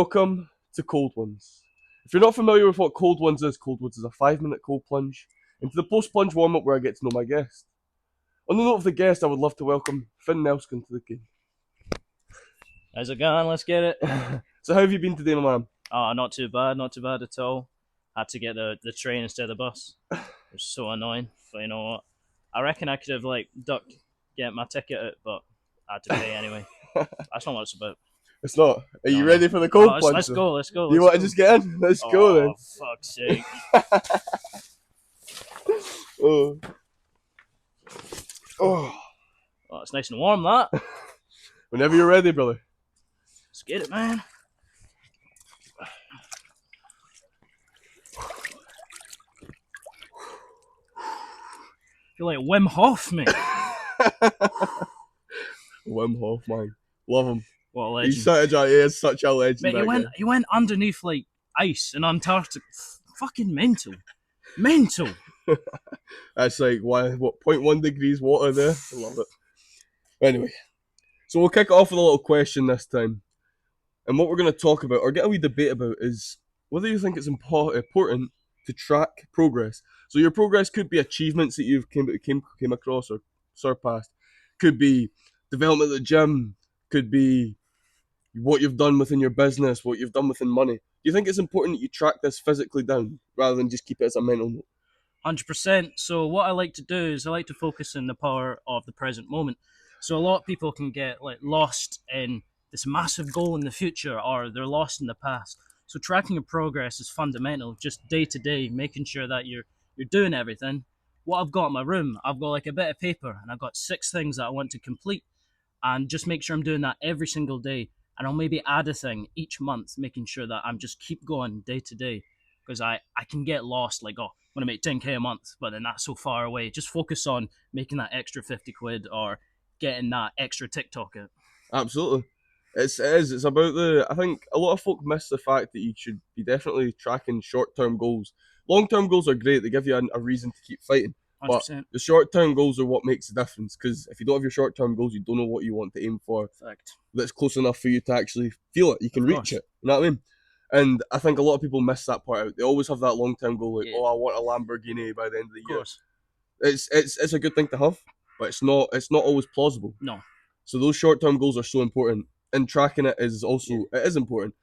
Welcome to Cold Ones. If you're not familiar with what Cold Ones is a 5-minute cold plunge into the post-plunge warm-up where I get to know my guest. On the note of the guest, I would love to welcome Fin Nelsk into the game. How's it going? Let's get it. So how have you been today, my man? Not too bad at all. Had to get the train instead of the bus. It was so annoying, but you know what? I reckon I could have ducked get my ticket out, but I had to pay anyway. That's not what it's about. It's not. Are you No. ready for the cold No, plunge? let's go. Do you want to just get in? Let's go then. Oh, fuck's sake. Oh. Oh. Well, it's nice and warm, that. Whenever you're ready, brother. Let's get it, man. Feel like Wim Hof, mate. Wim Hof, man. Love him. What a legend. He is such a legend. Mate, he went underneath like ice in Antarctica. Fucking mental. Mental. That's like, what, 0.1 degrees water there? I love it. Anyway, so we'll kick it off with a little question this time. And what we're going to talk about, or get a wee debate about, is whether you think it's important to track progress. So your progress could be achievements that you've came across or surpassed. Could be development at the gym. Could be what you've done within your business, what you've done within money. Do you think it's important that you track this physically down rather than just keep it as a mental note? 100%. So what I like to do is I like to focus on the power of the present moment. So a lot of people can get lost in this massive goal in the future, or they're lost in the past. So tracking your progress is fundamental, just day to day, making sure that you're doing everything. What I've got in my room, I've got like a bit of paper and I've got 6 things that I want to complete, and just make sure I'm doing that every single day. And I'll maybe add a thing each month, making sure that I'm just keep going day to day, because I can get lost I'm going to make 10k a month, but then that's so far away. Just focus on making that extra 50 quid or getting that extra TikTok out. Absolutely. It is. It's about I think a lot of folk miss the fact that you should be definitely tracking short-term goals. Long-term goals are great. They give you a reason to keep fighting. 100%. But the short-term goals are what makes the difference, because if you don't have your short-term goals, you don't know what you want to aim for. Fact. That's close enough for you to actually feel it. You can reach it. You know what I mean? And I think a lot of people miss that part out. They always have that long-term goal, like, I want a Lamborghini by the end of the year. Of course. It's a good thing to have, but it's not always plausible. No. So those short-term goals are so important, and tracking it is also it is important.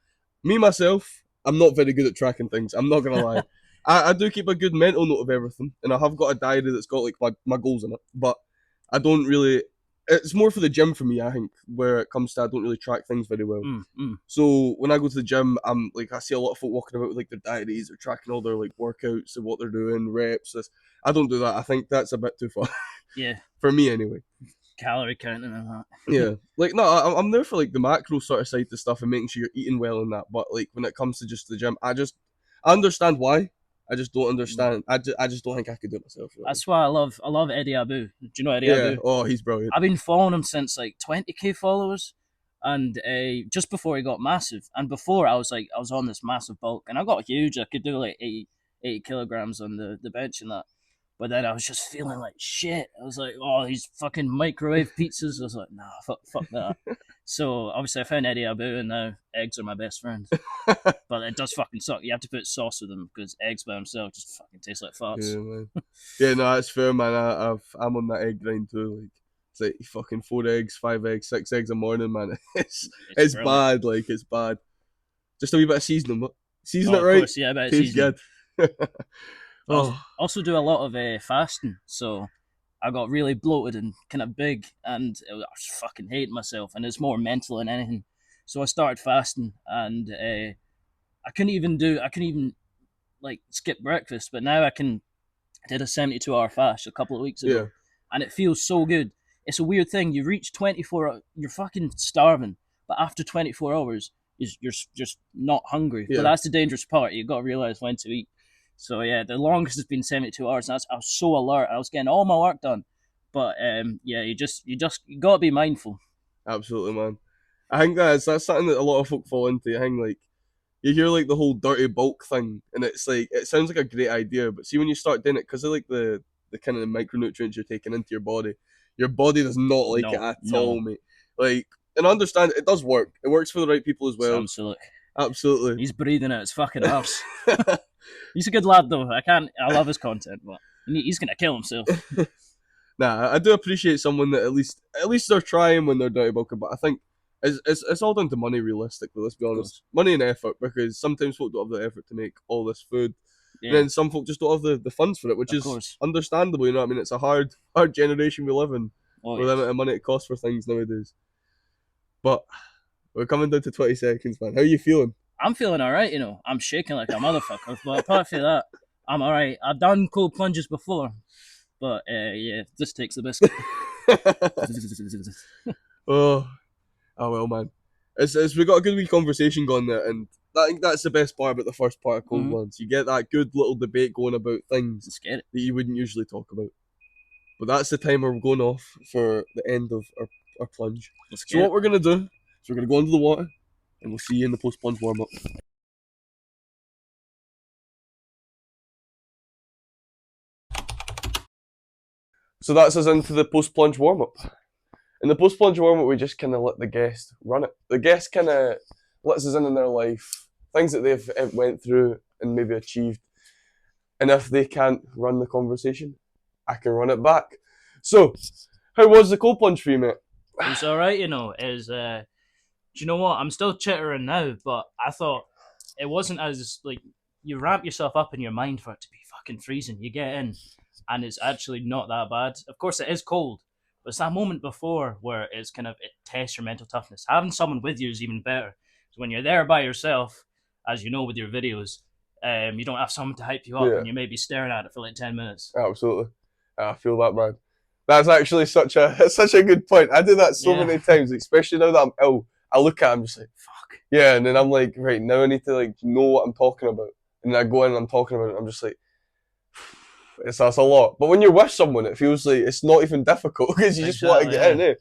Me myself, I'm not very good at tracking things. I'm not gonna lie. I do keep a good mental note of everything, and I have got a diary that's got like my goals in it. But I don't really. It's more for the gym for me, I think, where it comes to I don't really track things very well. So when I go to the gym, I'm like I see a lot of folk walking about with like their diaries, they're tracking all their like workouts and what they're doing, reps. I don't do that. I think that's a bit too far. Yeah. For me, anyway. Calorie counting and that. Yeah, like no, I'm there for like the macro sort of side of stuff and making sure you're eating well and that. But like when it comes to just the gym, I understand why. I just don't understand. I just don't think I could do it myself. Really. That's why I love Eddie Abu. Do you know Eddie Abu? Oh, he's brilliant. I've been following him since like 20k followers, and just before he got massive. And before I was on this massive bulk, and I got huge. I could do like 80 kilograms on the bench and that. But then I was just feeling like shit. I was like, oh, these fucking microwave pizzas. I was like, nah, fuck that. So obviously I found Eddie Abu, and now eggs are my best friend. But it does fucking suck. You have to put sauce with them, because eggs by themselves just fucking taste like farts. Yeah, man. Yeah, no, that's fair, man. I'm on that egg grind too. Like it's like fucking 4 eggs, 5 eggs, 6 eggs a morning, man. It's bad. Like it's bad. Just a wee bit of seasoning, but season it right. Course, yeah, but tastes good. Also do a lot of fasting, so I got really bloated and kind of big, and I was fucking hating myself, and it's more mental than anything. So I started fasting, and I couldn't even like skip breakfast, but now I did a 72-hour fast a couple of weeks ago, and it feels so good. It's a weird thing. You reach 24 hours, you're fucking starving, but after 24 hours, you're just not hungry. Yeah. But that's the dangerous part. You've got to realize when to eat. So yeah, the longest has been 72 hours, and I was so alert. I was getting all my work done, but you got to be mindful. Absolutely, man. I think that's something that a lot of folk fall into. I think like you hear like the whole dirty bulk thing, and it's like it sounds like a great idea, but see when you start doing it, because of like the kind of the micronutrients you're taking into your body does not like it at all, mate. Like, and I understand it does work. It works for the right people as well. Absolutely. Absolutely. He's breathing out his fucking arse. He's a good lad though. I love his content, but he's gonna kill himself. Nah, I do appreciate someone that at least they're trying when they're dirty bulking, but I think it's all down to money realistically, let's be honest. Money and effort, because sometimes folk don't have the effort to make all this food. Yeah. And then some folk just don't have the funds for it, which is understandable, you know what I mean? It's a hard generation we live in with the amount of money it costs for things nowadays. But we're coming down to 20 seconds, man. How are you feeling? I'm feeling alright, you know. I'm shaking like a motherfucker, but apart from that, I'm alright. I've done cold plunges before, but yeah, this takes the biscuit. Oh well, man. It's we got a good wee conversation going there, and I think that's the best part about the first part of Cold Wans. You get that good little debate going about things that you wouldn't usually talk about. But that's the time we're going off for the end of our plunge. So what we're going to do is we're going to go into the water, and we'll see you in the post-plunge warm-up. So that's us into the post-plunge warm-up. In the post-plunge warm-up, we just kind of let the guest run it. The guest kind of lets us in their life, things that they've went through and maybe achieved. And if they can't run the conversation, I can run it back. So, how was the cold plunge for you, mate? It was alright, you know. Do you know what? I'm still chittering now, but I thought it wasn't as, like, you ramp yourself up in your mind for it to be fucking freezing. You get in, and it's actually not that bad. Of course, it is cold, but it's that moment before where it's kind of, it tests your mental toughness. Having someone with you is even better. So when you're there by yourself, as you know with your videos, you don't have someone to hype you up, and you may be staring at it for like 10 minutes. Absolutely. I feel that, man. That's actually such a good point. I do that so many times, especially now that I'm ill. I look at it, I'm just like, fuck. Yeah, and then I'm like, right, now I need to like know what I'm talking about. And then I go in and I'm talking about it, and I'm just like, that's a lot. But when you're with someone, it feels like it's not even difficult because you just want to get in, eh?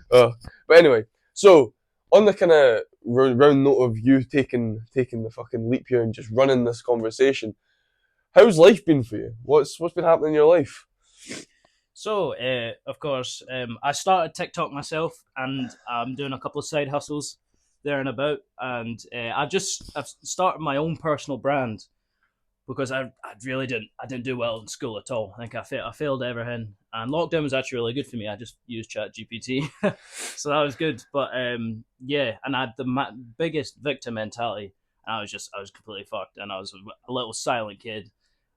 But anyway, so on the kind of round note of you taking the fucking leap here and just running this conversation, how's life been for you? What's been happening in your life? So, of course, I started TikTok myself, and I'm doing a couple of side hustles there and about, and I've started my own personal brand because I didn't do well in school at all. I think I failed everything, and lockdown was actually really good for me. I just used ChatGPT, so that was good. But yeah, and I had the biggest victim mentality. And I was completely fucked, and I was a little silent kid.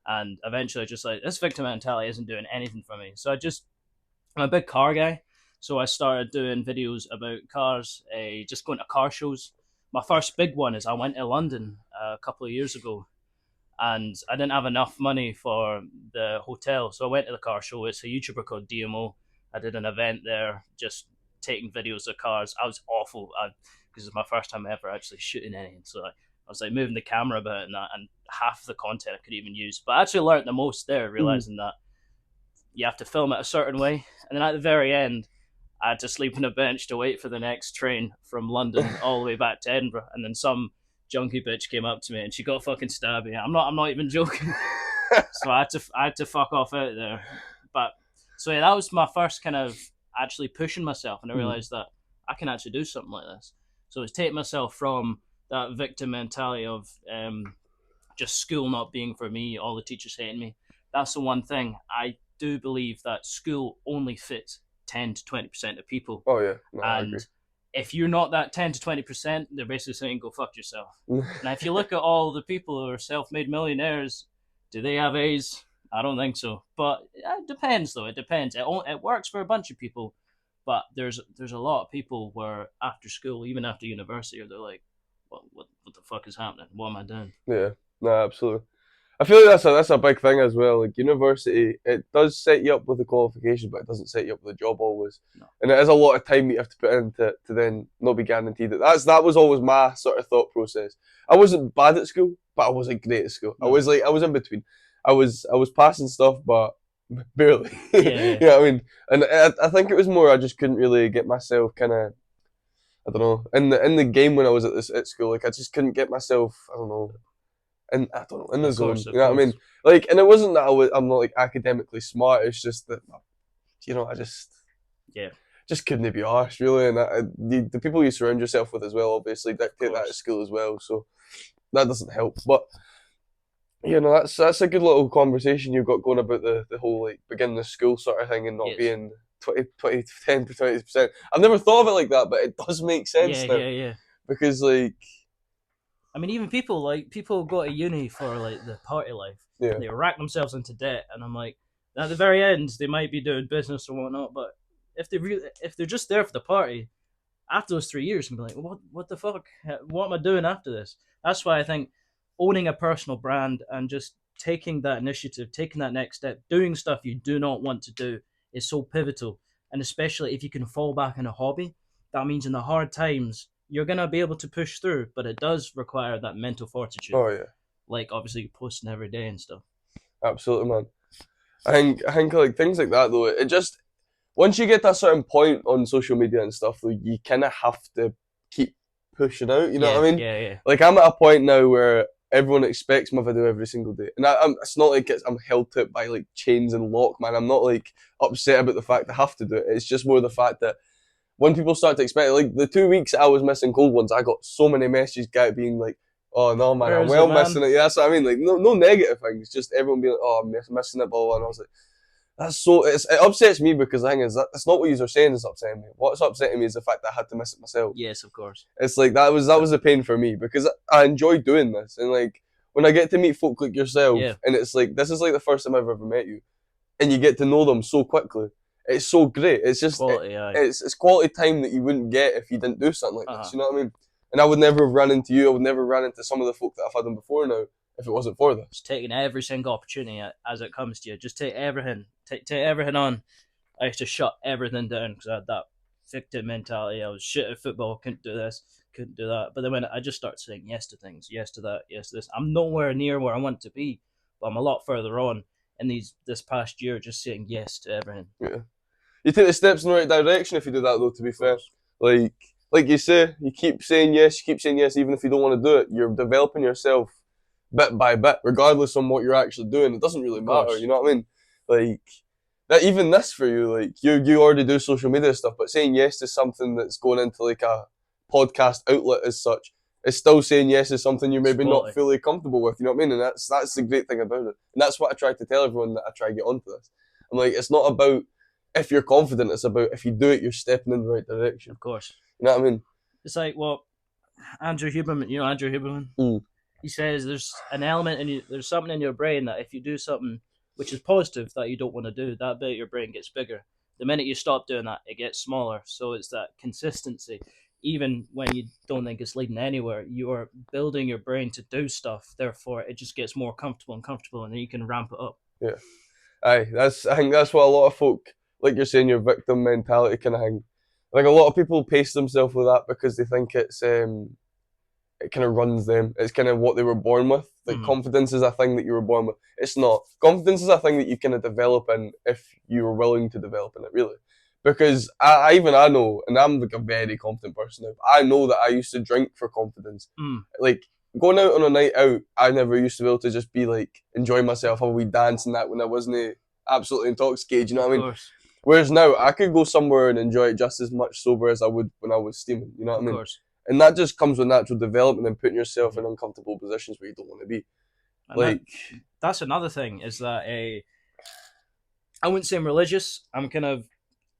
And eventually, just like, this victim mentality isn't doing anything for me. So I'm a big car guy. So I started doing videos about cars, just going to car shows. My first big one is I went to London a couple of years ago, and I didn't have enough money for the hotel. So I went to the car show. It's a YouTuber called DMO. I did an event there, just taking videos of cars. I was awful because it's my first time ever actually shooting anything. So I was like moving the camera about and that, and half of the content I could even use. But I actually learned the most there, realizing that you have to film it a certain way. And then at the very end, I had to sleep on a bench to wait for the next train from London all the way back to Edinburgh. And then some junkie bitch came up to me and she got fucking stabby. I'm not even joking. So I had to fuck off out there. But so yeah, that was my first kind of actually pushing myself, and I realized that I can actually do something like this. So it's taking myself from that victim mentality of just school not being for me, all the teachers hating me. That's the one thing. I do believe that school only fits 10 to 20% of people. Oh yeah, no, and if you're not that 10 to 20%, they're basically saying go fuck yourself. Now, if you look at all the people who are self-made millionaires, do they have A's? I don't think so. But it depends, though. It depends. It works for a bunch of people, but there's a lot of people where after school, even after university, they're like, what the fuck is happening? What am I doing? Yeah, no, absolutely. I feel like that's a big thing as well. Like university, it does set you up with the qualifications, but it doesn't set you up with a job always. No. And it is a lot of time you have to put into to then not be guaranteed it. That was always my sort of thought process. I wasn't bad at school, but I wasn't great at school. No. I was in between. I was passing stuff, but barely. Yeah. You know what I mean? And I think it was more I just couldn't really get myself kind of, I don't know, in the game when I was at school. Like I just couldn't get myself, I don't know. And I don't know, in the zone, you know what I mean? Like, and it wasn't that I'm not like academically smart. It's just that, you know, I just, just couldn't be arsed, really. And the people you surround yourself with as well, obviously, Of dictate that at course. school as well. So that doesn't help. But that's a good little conversation you've got going about the whole like beginning of school sort of thing and not Yes. being 10 to 20%. I've never thought of it like that, but it does make Yeah, sense now yeah, yeah. because like I mean, even people go to uni for like the party life, yeah, and they rack themselves into debt. And I'm like, at the very end, they might be doing business or whatnot, but if they're just there for the party, after those 3 years, you can be like, what the fuck? What am I doing after this? That's why I think owning a personal brand and just taking that initiative, taking that next step, doing stuff you do not want to do is so pivotal. And especially if you can fall back on a hobby, that means in the hard times you're gonna be able to push through, but it does require that mental fortitude. oh yeah, Like obviously posting every day and stuff. absolutely, man. I think like things like that though, it just once you get to a certain point on social media and stuff, though, you kind of have to keep pushing out. You know Yeah, what I mean? yeah, yeah. Like I'm at a point now where everyone expects my video every single day, and it's not like I'm held to it by like chains and lock, man. I'm not like upset about the fact I have to do it. It's just more the fact that when people start to expect, like the 2 weeks I was missing cold ones, I got so many messages, guy being like, "Oh no, man, Where I'm is it, well man? missing it." Yeah, that's what I mean. Like no negative things, just everyone being like, "Oh, I'm missing it," blah blah. blah. And I was like. It upsets me because the thing is that's not what you are saying is upsetting me. What's upsetting me is the fact that I had to miss it myself. Yes, of course. It's like that was a pain for me because I enjoy doing this and like when I get to meet folk like Yeah, yourself and it's like this is like the first time I've ever met you and you get to know them so quickly. It's so great. It's just quality. Aye. it's quality time that you wouldn't get if you didn't do something like Uh-huh. this. You know what I mean? And I would never have run into you. I would never run into some of the folk that I've had on before now if it wasn't for this. Just taking every single opportunity as it comes to you. Just take everything. Take everything on. I used to shut everything down because I had that victim mentality. I was shit at football. Couldn't do this. Couldn't do that. But then when I just start saying yes to things, yes to that, yes to this, I'm nowhere near where I want to be, but I'm a lot further on. In this past year, just saying yes to everything. Yeah. You take the steps in the right direction if you do that though, to be Of fair. course. Like like you say, you keep saying yes even if you don't want to do it. You're developing yourself bit by bit, regardless on what you're actually doing. It doesn't really Of matter, course. you know what I mean? Like that even this for you, like you already do social media stuff, but saying yes to something that's going into like a podcast outlet as such is still saying yes to something you're It's maybe not quality. fully comfortable with, you know what I mean? And that's the great thing about it. And that's what I try to tell everyone that I try to get onto this. I'm like, it's not about if you're confident, it's about if you do it, you're stepping in the right direction. Of course. You know what I mean? It's like Andrew Huberman. You know Andrew Huberman. Mm. He says there's an element in you, there's something in your brain that if you do something which is positive that you don't want to do, that bit of your brain gets bigger. The minute you stop doing that, it gets smaller. So it's that consistency. Even when you don't think it's leading anywhere, you are building your brain to do stuff. Therefore, it just gets more comfortable and comfortable, and then you can ramp it up. Yeah. Aye, I think that's what a lot of folk, like you're saying, your victim mentality kind of thing. Like a lot of people pace themselves with that because they think it kind of runs them. It's kind of what they were born with. Like Mm. confidence is a thing that you were born with. It's not. Confidence is a thing that you kind of develop in if you were willing to develop in it, really. Because I know, and I'm like a very confident person now. I know that I used to drink for confidence. Mm. Like going out on a night out, I never used to be able to just be like enjoy myself, have a wee dance and that when I wasn't absolutely intoxicated. You know Of what I mean? course, Whereas now I could go somewhere and enjoy it just as much sober as I would when I was steaming. You know what of I mean? course, And that just comes with natural development and putting yourself in Mhm. uncomfortable positions where you don't want to be. and Like, that's another thing is that I wouldn't say I'm religious. I'm kind of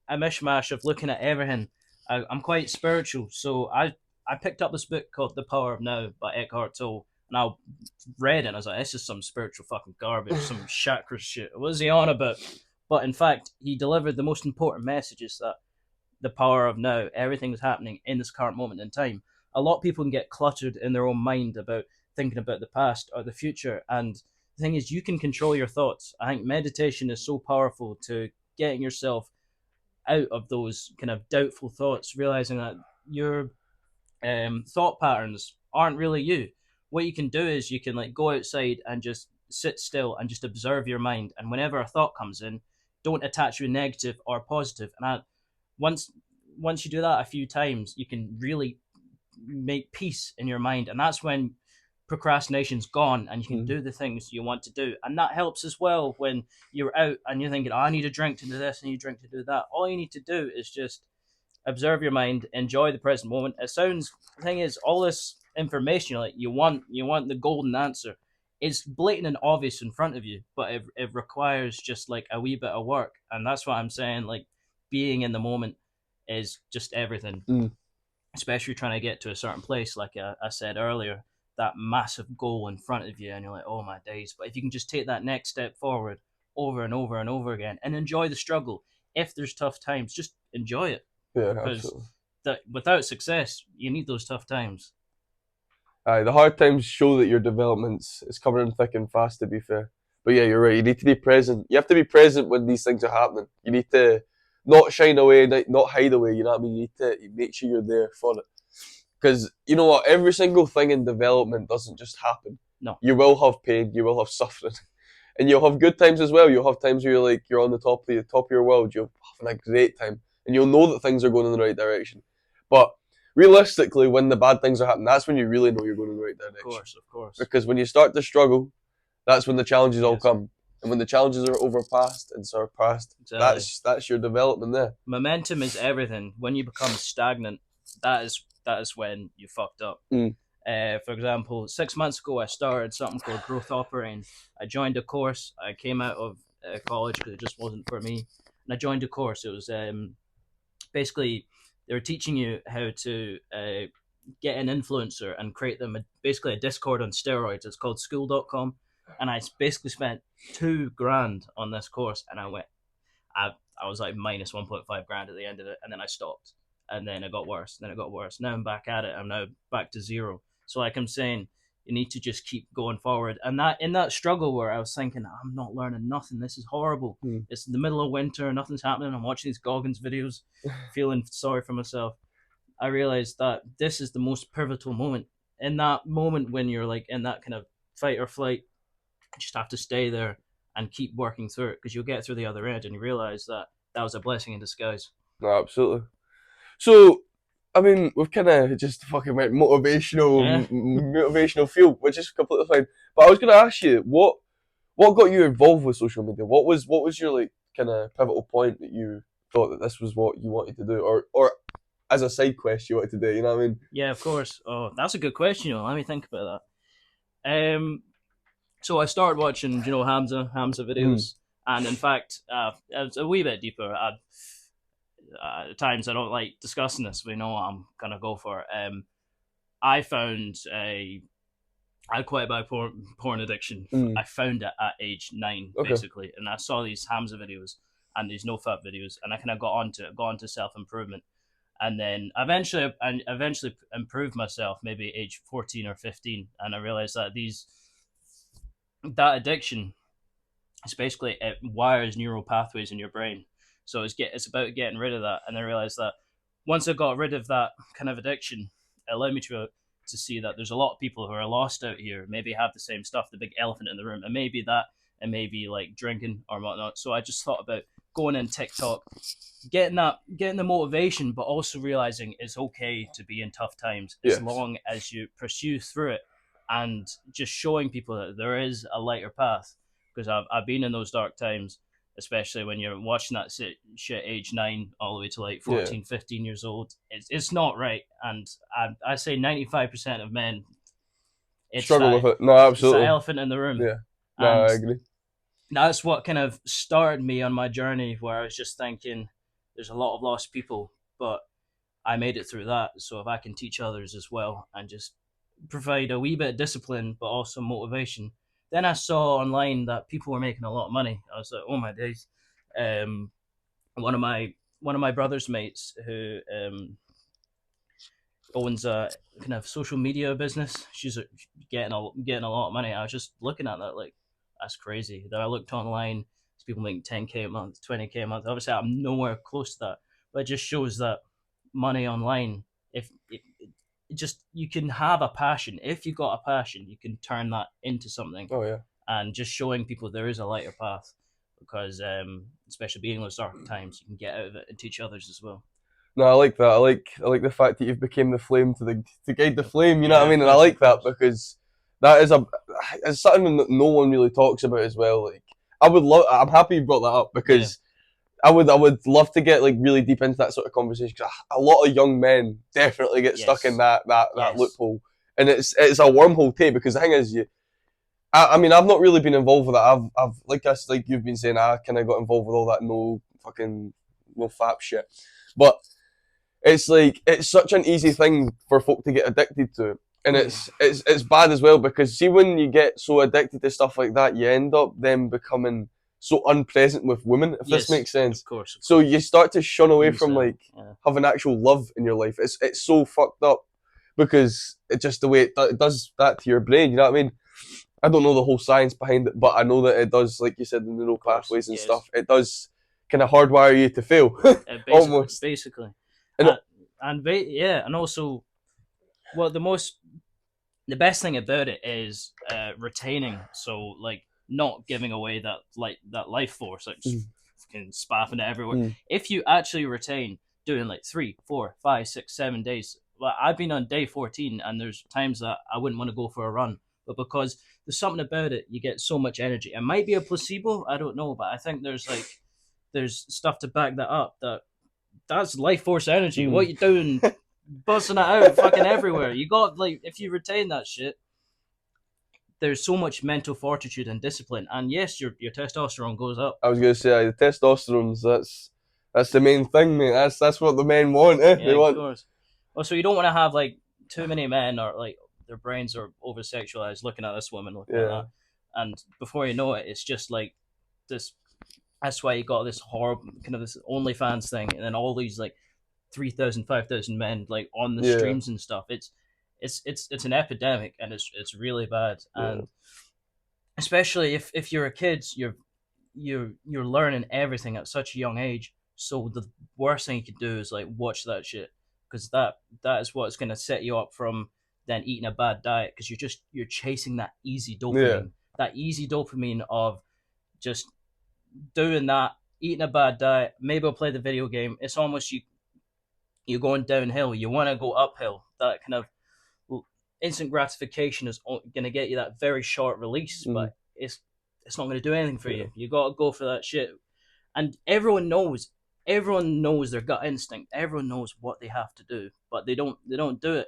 a mishmash of looking at everything. I'm quite spiritual, so I picked up this book called The Power of Now by Eckhart Tolle, and I read it and I was like, this is some spiritual fucking garbage, some chakra shit. What is he on about? But in fact, he delivered the most important messages that the power of now, everything is happening in this current moment in time. A lot of people can get cluttered in their own mind about thinking about the past or the future, and the thing is, you can control your thoughts. I think meditation is so powerful to getting yourself out of those kind of doubtful thoughts, realizing that your thought patterns aren't really you. What you can do is you can like go outside and just sit still and just observe your mind. And whenever a thought comes in, don't attach with negative or positive. Once once you do that a few times, you can really make peace in your mind, and that's when procrastination's gone and you can mm, do the things you want to do. And that helps as well when you're out and you're thinking, oh, I need a drink to do this, I need a drink to do that. All you need to do is just observe your mind, enjoy the present moment. It sounds, the thing is, all this information, like you want the golden answer. It's blatant and obvious in front of you, but it requires just like a wee bit of work, and that's what I'm saying. Like being in the moment is just everything, Mm. especially trying to get to a certain place. Like I said earlier, that massive goal in front of you, and you're like, oh my days. But if you can just take that next step forward over and over and over again and enjoy the struggle, if there's tough times, just enjoy it, Yeah, because absolutely. that without success, you need those tough times. Aye, the hard times show that your development's is coming in thick and fast, to be fair. But yeah, you're right. You need to be present. You have to be present when these things are happening. You need to not shine away, not hide away. You know what I mean? You need to make sure you're there for it. Because you know what? Every single thing in development doesn't just happen. No, You will have pain. You will have suffering, and you'll have good times as well. You'll have times where you're like you're on the top of your world. You're having a great time, and you'll know that things are going in the right direction. But realistically, when the bad things are happening, that's when you really know you're going in the right direction. of course. Because when you start to struggle, that's when the challenges all Yes. come. And when the challenges are overpassed and surpassed, Exactly. that's your development there. Momentum is everything. When you become stagnant, that is when you fucked up. Mm. For example, 6 months ago, I started something called growth operating. I joined a course. I came out of college because it just wasn't for me, and I joined a course. It was basically they were teaching you how to get an influencer and create them basically a Discord on steroids. It's called school.com, and I basically spent $2,000 on this course, and I was like minus 1.5 grand at the end of it, and then I stopped, and then it got worse. Then it got worse. Now I'm back at it. I'm now back to zero. So like I'm saying, you need to just keep going forward. And that in that struggle where I was thinking, I'm not learning nothing. This is horrible. Mm. It's in the middle of winter. Nothing's happening. I'm watching these Goggins videos, feeling sorry for myself. I realized that this is the most pivotal moment. In that moment when you're like in that kind of fight or flight, you just have to stay there and keep working through it, because you'll get through the other end and you realize that that was a blessing in disguise. No, absolutely. So, I mean, we've kind of just fucking went motivational, motivational field, which is completely fine. But I was going to ask you, what got you involved with social media? What was your like kind of pivotal point that you thought that this was what you wanted to do, or as a side quest you wanted to do? You know what I mean? Yeah, of course. Oh, that's a good question. Let me think about that. So I started watching, Hamza videos, and in fact, it's a wee bit deeper. At times I don't like discussing this, but you know what I'm gonna go for. I found I had quite a bad porn addiction. I found it at age 9, basically, and I saw these Hamza videos and these no-fap videos, and I kind of got onto self-improvement, and then eventually improved myself, maybe age 14 or 15, and I realized that that addiction is basically, it wires neural pathways in your brain. So it's about getting rid of that, and I realized that once I got rid of that kind of addiction, it allowed me to see that there's a lot of people who are lost out here, maybe have the same stuff, the big elephant in the room, and maybe like drinking or whatnot. So I just thought about going in TikTok, getting the motivation, but also realizing it's okay to be in tough times as long as you pursue through it, and just showing people that there is a lighter path. Because I've been in those dark times, especially when you're watching that shit age 9 all the way to like 14, 15 years old. It's not right. And I say 95% of men struggle with it. No, absolutely. It's the elephant in the room. Yeah. No, I agree. That's what kind of started me on my journey, where I was just thinking there's a lot of lost people, but I made it through that. So if I can teach others as well and just provide a wee bit of discipline, but also motivation. Then I saw online that people were making a lot of money. I was like, oh my days. One of my brother's mates who owns a kind of social media business, she's getting a lot of money. I was just looking at that like, that's crazy. Then I looked online, people making 10k a month, 20k a month. Obviously, I'm nowhere close to that, but it just shows that money online, if just you can have a passion. If you got a passion, you can turn that into something. Oh yeah. And just showing people there is a lighter path, because especially being in those dark times, you can get out of it and teach others as well. No, I like that. I like the fact that you've become the flame to guide the flame. You know what I mean? And I like that, because that is it's something that no one really talks about as well. Like I'm happy you brought that up, because I would love to get like really deep into that sort of conversation, because a lot of young men definitely get stuck in that Yes. loophole, and it's a wormhole too, because the thing is, I mean, I've not really been involved with that. I've like you've been saying, I kind of got involved with all that no fap shit, but it's like it's such an easy thing for folk to get addicted to, and it's bad as well, because see, when you get so addicted to stuff like that, you end up then becoming so unpleasant with women, if this makes sense. Of course. So you start to shun away from like Yeah. having actual love in your life. It's so fucked up, because it's just the way it does that to your brain. You know what I mean? I don't know the whole science behind it, but I know that it does, like you said, the neural pathways and stuff. It does kind of hardwire you to fail, almost. Basically. And And also, well, the best thing about it is retaining. So like not giving away that life force, like just fucking spaffing it everywhere. If you actually retain doing like 3, 4, 5, 6, 7 days, like I've been on day 14, and there's times that I wouldn't want to go for a run, but because there's something about it, you get so much energy. It might be a placebo, I don't know, but I think there's stuff to back that up. That's life force energy. What you doing? Busting it out fucking everywhere. You got, like, if you retain that shit, there's so much mental fortitude and discipline, and yes, your testosterone goes up. I was gonna say, the testosterone's that's the main thing, mate. That's what the men want, eh? Yeah, they want. Of course. Also, you don't want to have like too many men, or like their brains are over sexualized looking at this woman, looking at that, and before you know it, it's just like this. That's why you got this horrible kind of this OnlyFans thing, and then all these like 3,000, 5,000 men like on the streams and stuff. It's an epidemic, and it's really bad. And especially if you're a kid, you're learning everything at such a young age. So the worst thing you can do is like watch that shit, because that is what's going to set you up from then eating a bad diet, because you're chasing that easy dopamine, that easy dopamine of just doing that, eating a bad diet. Maybe I'll play the video game. It's almost you're going downhill. You want to go uphill. That kind of instant gratification is going to get you that very short release, but it's not going to do anything for you. You got to go for that shit. And everyone knows their gut instinct. Everyone knows what they have to do, but they don't do it.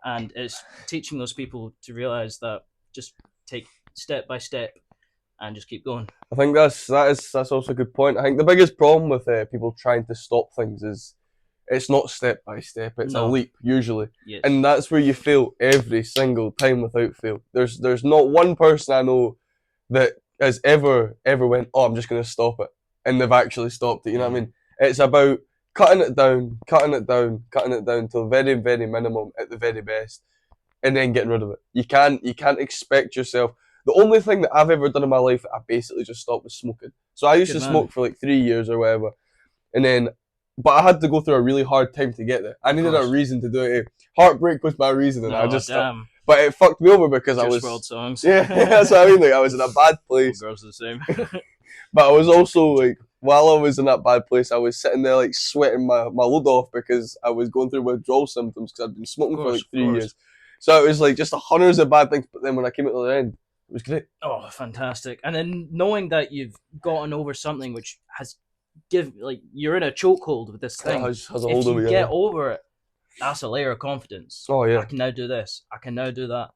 And it's teaching those people to realize that just take step by step and just keep going. I think that's also a good point. I think the biggest problem with people trying to stop things is it's not step by step. It's a leap usually, and that's where you fail every single time without fail. There's not one person I know that has ever went, oh, I'm just going to stop it, and they've actually stopped it. You know what I mean? It's about cutting it down to the very, very minimum at the very best, and then getting rid of it. You can't expect yourself. The only thing that I've ever done in my life that I basically just stopped was smoking. So I used to smoke for like 3 years or whatever, but I had to go through a really hard time to get there. I needed a reason to do it. Heartbreak was my reason, and I just stopped. But it fucked me over because I was world songs. Yeah, that's what I mean. Like, I was in a bad place. Girls are the same. But I was also like, while I was in that bad place, I was sitting there like sweating my load off because I was going through withdrawal symptoms because I'd been smoking for like 3 years. So it was like just hundreds of bad things. But then when I came out the other end, it was great. Oh, fantastic! And then knowing that you've gotten over something which has you're in a chokehold with this thing. Has a if hold you of get over it, that's a layer of confidence. Oh yeah. I can now do this. I can now do that.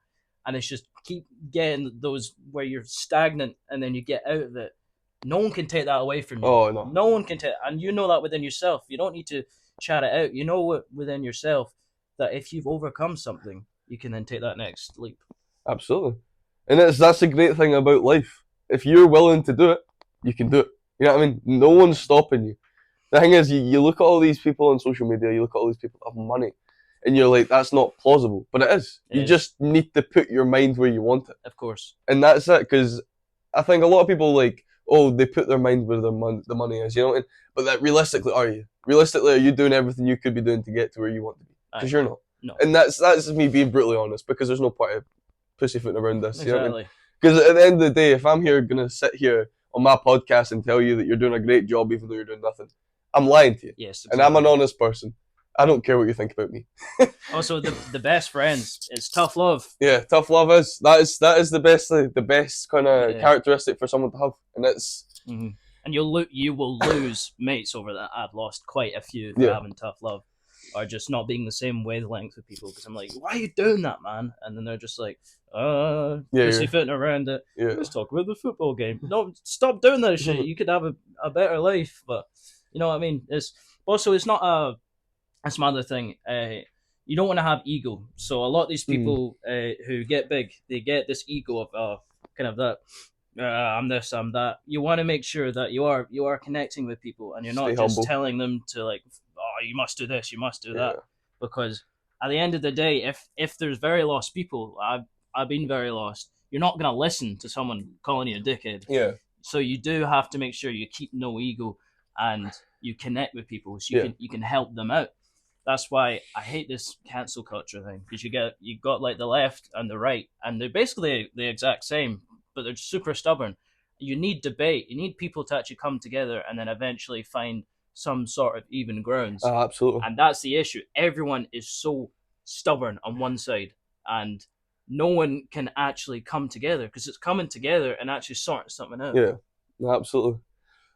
And it's just keep getting those where you're stagnant and then you get out of it. No one can take that away from you. Oh no. No one can take, and you know that within yourself. You don't need to chat it out. You know within yourself that if you've overcome something, you can then take that next leap. Absolutely. And that's the great thing about life. If you're willing to do it, you can do it. You know what I mean? No one's stopping you. The thing is, you look at all these people on social media, you look at all these people that have money, and you're like, that's not plausible. But it is. You just need to put your mind where you want it. Of course. And that's it, because I think a lot of people like, oh, they put their mind where the money is, you know what I mean? But that realistically, are you? Realistically, are you doing everything you could be doing to get to where you want to be? Because you're not. No. And that's me being brutally honest, because there's no point of pussyfooting around this. Exactly. You know what I mean? Because at the end of the day, if I'm here going to sit here on my podcast and tell you that you're doing a great job even though you're doing nothing, I'm lying to you. Yes, exactly. And I'm an honest person. I don't care what you think about me. Also, the best friends is tough love. Yeah, tough love is the best kind of characteristic for someone to have, and it's. Mm-hmm. and you will lose mates over that. I've lost quite a few for Yeah. having tough love, or just not being the same wavelength with people. Because I'm like, why are you doing that, man? And then they're just like, pussyfooting around it. Yeah. Let's talk about the football game. No, stop doing that shit. You could have a better life, but you know what I mean. It's also it's not a that's my other thing. You don't want to have ego. So a lot of these people who get big, they get this ego of kind of that. I'm this, I'm that. You want to make sure that you are connecting with people, and you're not Stay just humble. telling them to like, oh, you must do this, you must do Yeah. that, because at the end of the day, if there's very lost people, I've been very lost. You're not gonna listen to someone calling you a dickhead. Yeah. So you do have to make sure you keep no ego and you connect with people, so you can help them out. That's why I hate this cancel culture thing, because you got like the left and the right, and they're basically the exact same, but they're super stubborn. You need debate. You need people to actually come together and then eventually find some sort of even grounds. Absolutely. And that's the issue. Everyone is so stubborn on one side, and no one can actually come together, because it's coming together and actually sorting something out. Yeah. Absolutely.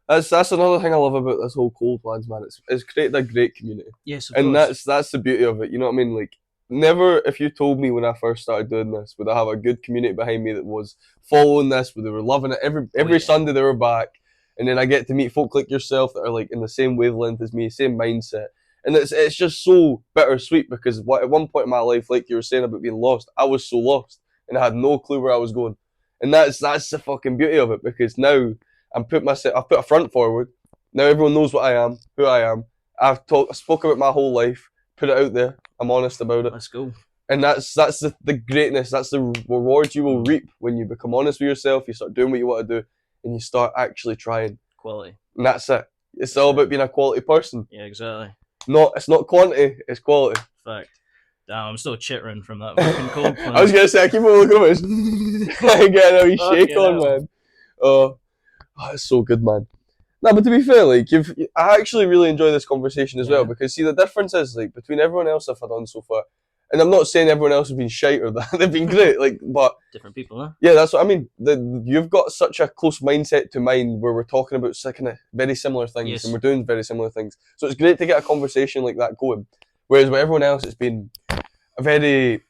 That's another thing I love about this whole Cold Wans, man. It's created a great community. Yes, of And course. that's the beauty of it. You know what I mean? Like, never, if you told me when I first started doing this, would I have a good community behind me that was following this, where they were loving it every Sunday they were back, and then I get to meet folk like yourself that are like in the same wavelength as me, same mindset, and it's just so bittersweet, because at one point in my life, like you were saying about being lost, I was so lost and I had no clue where I was going, and that's the fucking beauty of it, because now I've put a front forward. Now everyone knows what I am, who I am. I spoke about my whole life, put it out there. I'm honest about it. Let's go. And that's the greatness. That's the reward you will reap when you become honest with yourself. You start doing what you want to do, and you start actually trying. Quality. And that's it. It's all about being a quality person. Yeah, exactly. It's not quantity. It's quality. Fact. Damn, I'm still chittering from that fucking cold plunge. I was gonna say, I keep on looking at it. I get a wee shake on, man. Oh, it's so good, man. No, but to be fair, like I actually really enjoy this conversation as well, because see, the difference is like between everyone else I've done so far, and I'm not saying everyone else has been shite or that they've been great, like, but different people, huh? Yeah, that's what I mean. You've got such a close mindset to mine, where we're talking about kind of very similar things, and we're doing very similar things. So it's great to get a conversation like that going. Whereas with everyone else, it's been a very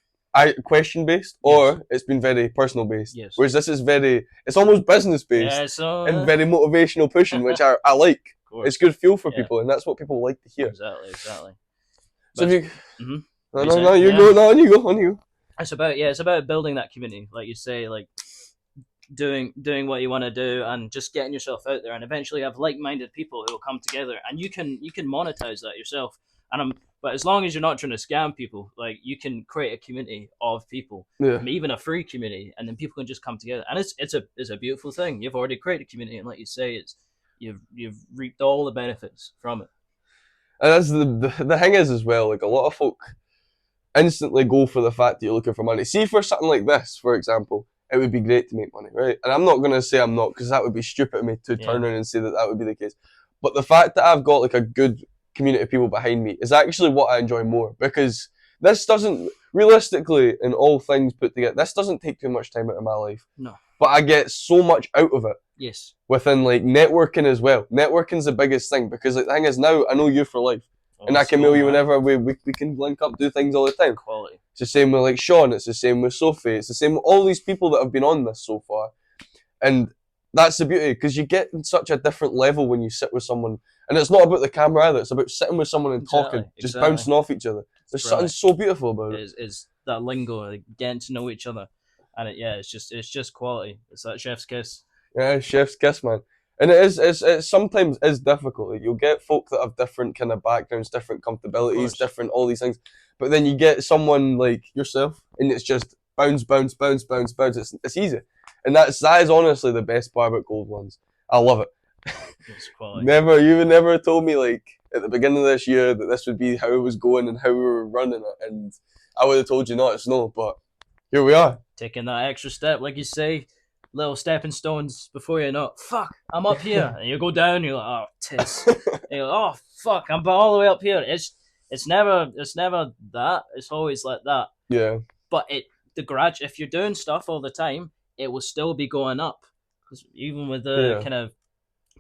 question based, or it's been very personal based. Yes. Whereas this is it's almost business based, and very motivational pushing, which I like. It's good fuel for people, and that's what people like to hear. Exactly. So if you, No, you go. On you go. It's about building that community, like you say, like doing what you want to do, and just getting yourself out there, and eventually have like-minded people who will come together, and you can monetize that yourself. But as long as you're not trying to scam people, like, you can create a community of people, even a free community, and then people can just come together, and it's a beautiful thing. You've already created a community, and like you say, you've reaped all the benefits from it. And that's the thing is as well, like, a lot of folk instantly go for the fact that you're looking for money. See, for something like this, for example, it would be great to make money, right? And I'm not going to say I'm not, because that would be stupid of me to turn around and say that would be the case. But the fact that I've got like a good community of people behind me is actually what I enjoy more, because this doesn't, realistically, in all things put together, this doesn't take too much time out of my life. No. But I get so much out of it. Yes. Within like networking as well. Networking's the biggest thing, because like, the thing is, now I know you for life. And I can mail you whenever we can link up, do things all the time. Quality. It's the same with like Sean, it's the same with Sophie, it's the same with all these people that have been on this so far. And that's the beauty, because you get in such a different level when you sit with someone. And it's not about the camera either, it's about sitting with someone and talking, just bouncing off each other. There's something so beautiful about it. It's that lingo, like, getting to know each other. And it's just quality. It's that chef's kiss. Yeah, chef's kiss, man. And it sometimes is difficult. Like, you'll get folk that have different kind of backgrounds, different comfortabilities, different all these things. But then you get someone like yourself, and it's just bounce. It's easy, and that is honestly the best part about Cold Wans. I love it. It's quality. You would never have told me, like, at the beginning of this year, that this would be how it was going and how we were running it, and I would have told you not. It's no, but here we are, taking that extra step, like you say. Little stepping stones before you know it. Fuck, I'm up here. And you go down, you're like, oh, tis. And you're like, oh, fuck, I'm all the way up here. It's never that. It's always like that. Yeah. But if you're doing stuff all the time, it will still be going up. Because even with the kind of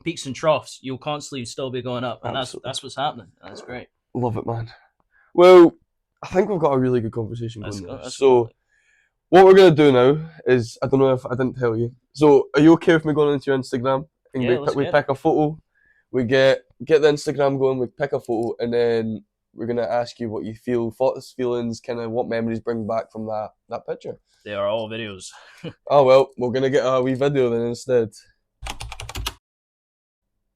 peaks and troughs, you'll constantly still be going up, and Absolutely. that's what's happening. And that's great. Love it, man. Well, I think we've got a really good conversation That's going good. there. That's So, good. what we're going to do now is, I don't know if I didn't tell you. So, are you okay with me going into your Instagram? And Yeah, let's we get pick it. a photo, we get the Instagram going, we pick a photo, and then we're going to ask you what you feel, thoughts, feelings, kind of what memories bring back from that picture. They are all videos. Oh, well, we're going to get a wee video then instead.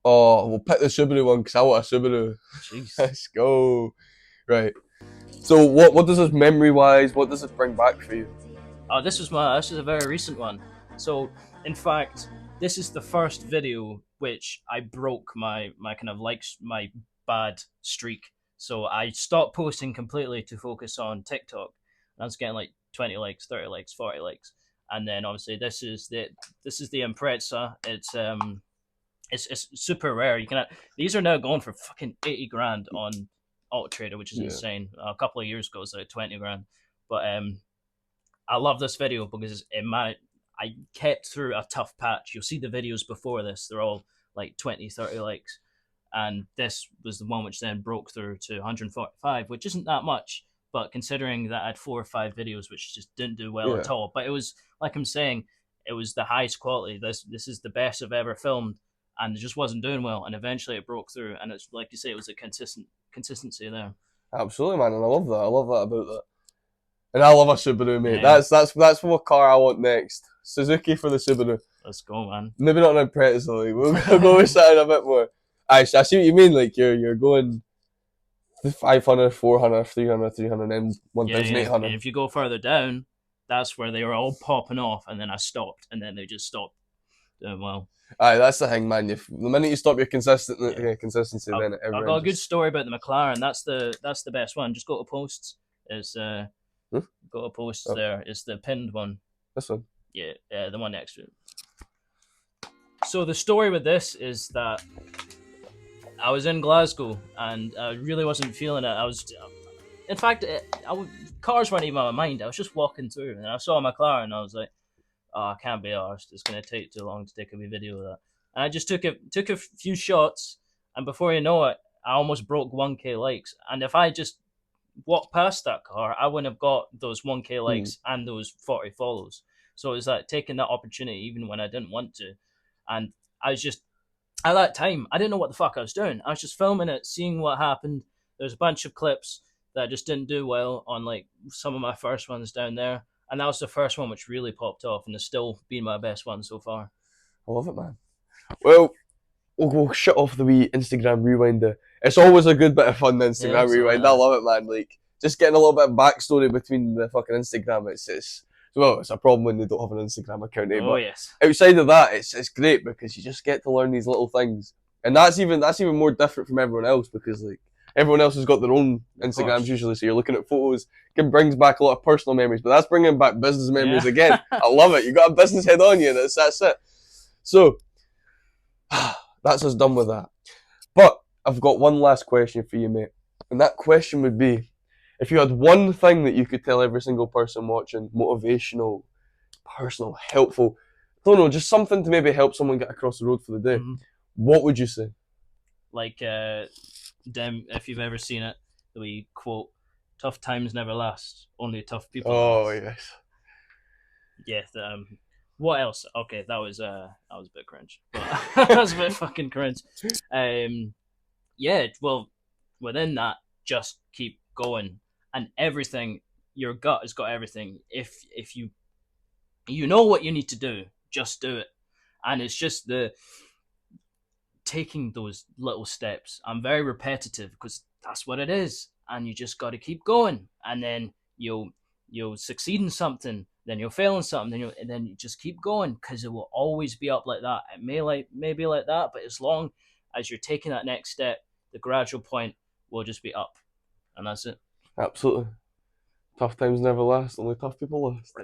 Oh, we'll pick the Subaru one because I want a Subaru. Jeez. Let's go. Right. So what does this memory wise, what does this bring back for you? Oh, this is a very recent one. So, in fact, this is the first video which I broke my kind of likes my bad streak. So I stopped posting completely to focus on TikTok. I was getting like 20 likes, 30 likes, 40 likes, and then obviously this is the Impreza. It's super rare. You can these are now going for fucking 80 grand on Alt Trader, which is Yeah. insane. A couple of years ago, it was like 20 grand, but I love this video because I kept through a tough patch. You'll see the videos before this; they're all like 20, 30 likes, and this was the one which then broke through to 145, which isn't that much, but considering that I had 4 or 5 videos which just didn't do well Yeah. at all. But it was like I'm saying, it was the highest quality. This is the best I've ever filmed, and it just wasn't doing well. And eventually, it broke through, and it's like you say, it was a consistency there. Absolutely, man, and I love that. I love that about that. And I love a Subaru, mate. Yeah. That's what car I want next. Suzuki for the Subaru. Let's go, man. Maybe not an Impreza, like we'll go with something a bit more. I see what you mean. Like you're going 500, 400, 300, 300, then 1,800. And if you go further down, that's where they were all popping off, and then I stopped, and then they just stopped doing well. Aye, that's the thing, man. The minute you stop your consistency, I've, then I've got a good story about the McLaren. That's the best one. Just go to posts. Is go to posts. Oh. There is the pinned one. This one. Yeah, the one next to it. So the story with this is that I was in Glasgow and I really wasn't feeling it. In fact, cars weren't even on my mind. I was just walking through and I saw a McLaren and I was like, oh, I can't be arsed. It's going to take too long to take a wee video of that. And I just took a few shots, and before you know it, I almost broke 1k likes. And if I just walked past that car, I wouldn't have got those 1k likes and those 40 follows. So it was like taking that opportunity even when I didn't want to. And I was just, at that time, I didn't know what the fuck I was doing. I was just filming it, seeing what happened. There's a bunch of clips that just didn't do well on like some of my first ones down there. And that was the first one which really popped off and has still been my best one so far. I love it, man. Well, we'll shut off the wee Instagram rewinder. It's always a good bit of fun, the Instagram rewind. I love it, man. Like, just getting a little bit of backstory between the fucking Instagram. It's a problem when they don't have an Instagram account. Oh, but yes. outside of that, it's great because you just get to learn these little things. And that's even more different from everyone else because, like, everyone else has got their own Instagrams usually, so you're looking at photos. It brings back a lot of personal memories, but that's bringing back business memories again. I love it. You got a business head on you, and that's it. So, that's us done with that. But I've got one last question for you, mate. And that question would be, if you had one thing that you could tell every single person watching, motivational, personal, helpful, I don't know, just something to maybe help someone get across the road for the day, what would you say? Like, if you've ever seen it, the wee quote, "Tough times never last, only tough people last." Yes. Yeah, what else? Okay, that was a bit cringe. But that was a bit fucking cringe. Yeah, well, within that, just keep going. And everything, your gut has got everything. If you know what you need to do, just do it. And it's just the taking those little steps. I'm very repetitive because that's what it is. And you just got to keep going. And then you'll succeed in something, then you'll fail in something, and then you just keep going because it will always be up like that. It may be like that, but as long as you're taking that next step, the gradual point will just be up. And that's it. Absolutely. Tough times never last, only tough people last.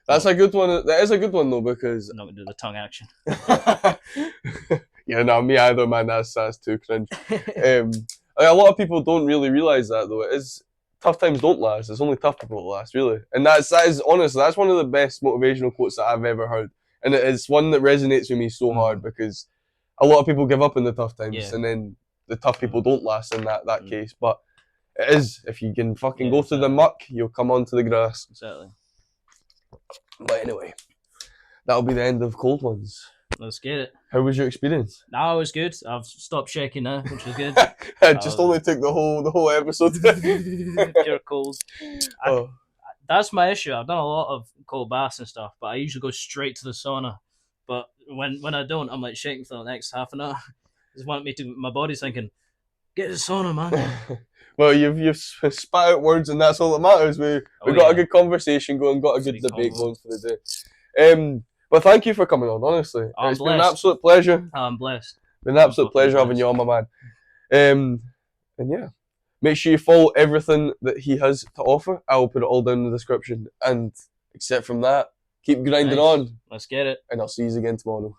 That's a good one. That is a good one though, because I'm not gonna do the tongue action. Yeah, no, me either, man. That's too cringe. A lot of people don't really realise that though. It is tough times don't last. It's only tough people that last, really. And that is honestly, that's one of the best motivational quotes that I've ever heard. and it's one that resonates with me so hard because a lot of people give up in the tough times, Yeah. and then the tough people don't last in that Mm. case. But it is, if you can fucking Yeah, go through the exactly. muck, you'll come onto the grass. Exactly. But anyway, that'll be the end of Cold Ones. Let's get it. How was your experience? Now it was good. I've stopped shaking now, which was good. It just only took the whole episode. Pure cold. Oh. That's my issue. I've done a lot of cold baths and stuff, but I usually go straight to the sauna. But when I don't, I'm like shaking for the next half an hour. Just want me to. My body's thinking, get to the sauna, man. Well, you've spat out words, and that's all that matters. We got a good conversation going, got a good Sweet debate convo. going for the day. But thank you for coming on. Honestly, I'm it's been an blessed. absolute pleasure. I'm blessed. Been an absolute fucking pleasure having blessed. you on, my man. And yeah, make sure you follow everything that he has to offer. I will put it all down in the description. And except from that, keep grinding Nice. on, Let's get it. and I'll see you again tomorrow.